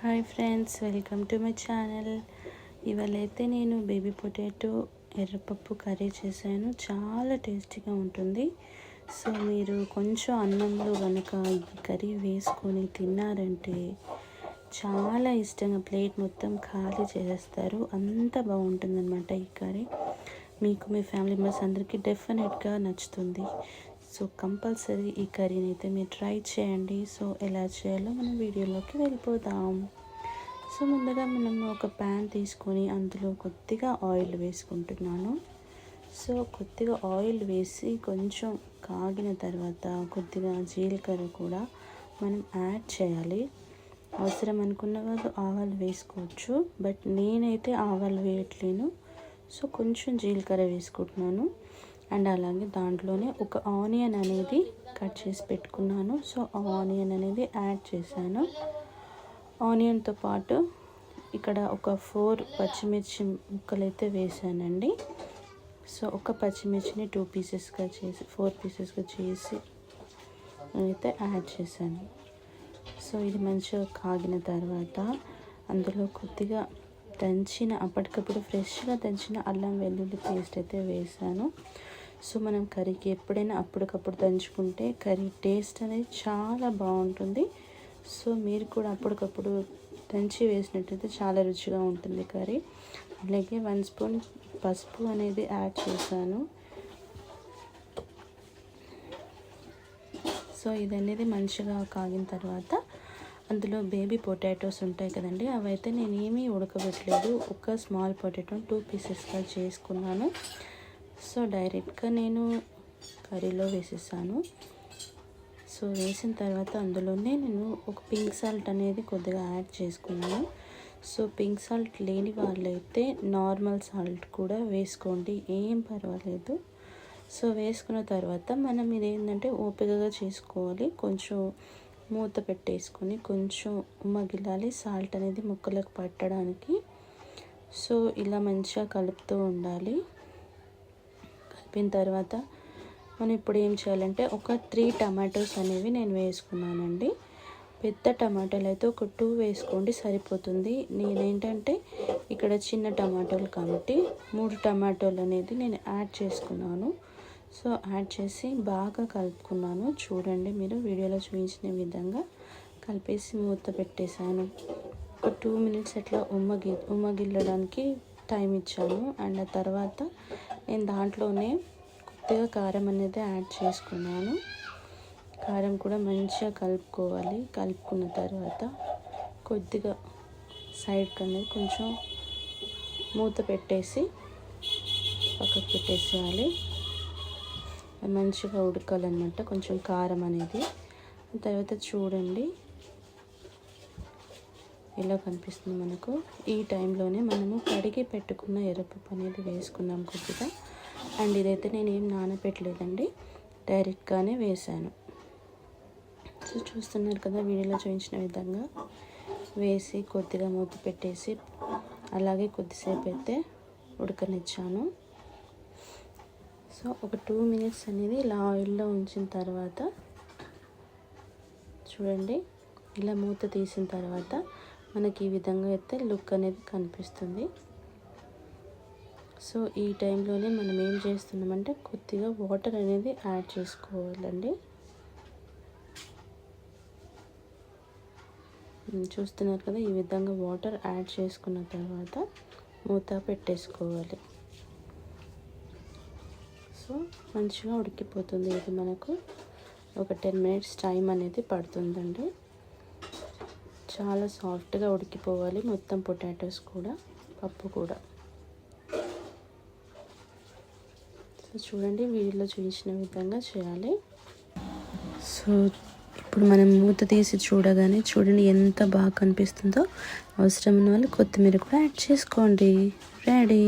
Hi friends, welcome to my channel. ఇవాళైతే నేను baby potato ఎర్రపప్పు కర్రీ చేశాను. చాలా టేస్టీగా ఉంటుంది. సో మీరు కొంచెం అన్నంలో కనుక ఈ కర్రీ వేసుకొని తిన్నారంటే చాలా ఇష్టంగా ప్లేట్ మొత్తం ఖాళీ చేసేస్తారు. అంత బాగుంటుందన్నమాట ఈ కర్రీ. మీకు మీ ఫ్యామిలీ మెంబర్స్ అందరికీ డెఫినెట్గా నచ్చుతుంది. సో కంపల్సరీ ఈ కర్రీని అయితే మీరు ట్రై చేయండి. సో ఎలా చేయాలో మనం వీడియోలోకి వెళ్ళిపోదాం. సో ముందుగా మనం ఒక ప్యాన్ తీసుకొని అందులో కొద్దిగా ఆయిల్ వేసుకుంటున్నాను. సో కొద్దిగా ఆయిల్ వేసి కొంచెం కాగిన తర్వాత కొద్దిగా జీలకర్ర కూడా మనం యాడ్ చేయాలి. అవసరం అనుకున్న వాళ్ళు ఆవాలు వేసుకోవచ్చు, బట్ నేనైతే ఆవాలు వేయట్లేను. సో కొంచెం జీలకర్ర వేసుకుంటున్నాను. అండ్ అలాగే దాంట్లోనే ఒక ఆనియన్ అనేది కట్ చేసి పెట్టుకున్నాను. సో ఆ ఆనియన్ అనేది యాడ్ చేశాను. ఆనియన్తో పాటు ఇక్కడ ఒక 4 పచ్చిమిర్చి ముక్కలు అయితే వేసానండి. సో ఒక పచ్చిమిర్చిని 2 పీసెస్గా చేసి 4 పీసెస్గా చేసి అయితే యాడ్ చేశాను. సో ఇది మంచిగా కాగిన తర్వాత అందులో కొద్దిగా అప్పటికప్పుడు ఫ్రెష్గా దంచిన అల్లం వెల్లుల్లి పేస్ట్ అయితే వేసాను. సో మనం కర్రీకి ఎప్పుడైనా అప్పటికప్పుడు దంచుకుంటే కర్రీ టేస్ట్ అనేది చాలా బాగుంటుంది. సో మీరు కూడా అప్పటికప్పుడు దంచి వేసినట్టయితే చాలా రుచిగా ఉంటుంది కర్రీ. అలాగే 1 స్పూన్ పసుపు అనేది యాడ్ చేశాను. సో ఇది అనేది మంచిగా కాగిన తర్వాత అందులో బేబీ పొటాటోస్ ఉంటాయి కదండి, అవైతే నేను ఏమీ ఉడకబెట్టలేదు. ఒక స్మాల్ పొటాటో 2 పీసెస్గా చేసుకున్నాను. సో డైరెక్ట్గా నేను కర్రీలో వేసేసాను. సో వేసిన తర్వాత అందులోనే నేను ఒక పింక్ సాల్ట్ అనేది కొద్దిగా యాడ్ చేసుకున్నాను. సో పింక్ సాల్ట్ లేని వాళ్ళైతే నార్మల్ సాల్ట్ కూడా వేసుకోండి, ఏం పర్వాలేదు. సో వేసుకున్న తర్వాత మనం ఇదేంటంటే ఓపికగా చేసుకోవాలి. కొంచెం మూత పెట్టేసుకొని కొంచెం ఉమ్మగిల్లాలి, సాల్ట్ అనేది ముక్కలకు పట్టడానికి. సో ఇలా మంచిగా కలుపుతూ ఉండాలి. కలిపిన తర్వాత మనం ఇప్పుడు ఏం చేయాలంటే ఒక 3 టమాటోస్ అనేవి నేను వేసుకున్నానండి. పెద్ద టమాటాలు అయితే ఒక 2 వేసుకోండి, సరిపోతుంది. నేనేంటంటే ఇక్కడ చిన్న టమాటోలు కాబట్టి 3 టమాటోలు అనేది నేను యాడ్ చేసుకున్నాను. సో యాడ్ చేసి బాగా కలుపుకున్నాను. చూడండి, మీరు వీడియోలో చూపించిన విధంగా కలిపేసి మూత పెట్టేశాను. ఒక 2 మినిట్స్ అట్లా ఉమ్మగిల్లడానికి టైం ఇచ్చాను. అండ్ ఆ తర్వాత నేను దాంట్లోనే కొద్దిగా కారం అనేది యాడ్ చేసుకున్నాను. కారం కూడా మంచిగా కలుపుకోవాలి. కలుపుకున్న తర్వాత కొద్దిగా సైడ్కి అనేది కొంచెం మూత పెట్టేసి పక్కకు పెట్టేసేయాలి. మంచిగా ఉడకాలన్నమాట కొంచెం కారం అనేది. తర్వాత చూడండి ఎలా కనిపిస్తుంది మనకు. ఈ టైంలోనే మనము కడిగి పెట్టుకున్న ఎర్రపప్పు అనేది వేసుకున్నాం కొద్దిగా. అండ్ ఇదైతే నేను ఏం నానబెట్టలేదండి, డైరెక్ట్గానే వేసాను. సో చూస్తున్నారు కదా, వీడియోలో చూపించిన విధంగా వేసి కొద్దిగా మూత పెట్టేసి అలాగే కొద్దిసేపు అయితే ఉడకనిచ్చాను. సో ఒక 2 మినిట్స్ అనేది ఇలా ఆయిల్లో ఉంచిన తర్వాత చూడండి, ఇలా మూత తీసిన తర్వాత మనకి ఈ విధంగా అయితే లుక్ అనేది కనిపిస్తుంది. సో ఈ టైంలోనే మనం ఏం చేస్తున్నామంటే కొద్దిగా వాటర్ అనేది యాడ్ చేసుకోవాలండి. చూస్తున్నారు కదా, ఈ విధంగా వాటర్ యాడ్ చేసుకున్న తర్వాత మూత పెట్టేసుకోవాలి. సో మంచిగా ఉడికిపోతుంది. ఇది మనకు ఒక 10 మినిట్స్ టైం అనేది పడుతుందండి. చాలా సాఫ్ట్గా ఉడికిపోవాలి మొత్తం పొటాటోస్ కూడా, పప్పు కూడా. సో చూడండి, వీడియోలో చూపించిన విధంగా చేయాలి. సో ఇప్పుడు మనం మూత తీసి చూడగానే చూడండి ఎంత బాగా కనిపిస్తుందో. అవసరం ఉన్న వాళ్ళు కొత్తిమీర కూడా యాడ్ చేసుకోండి. రెడీ.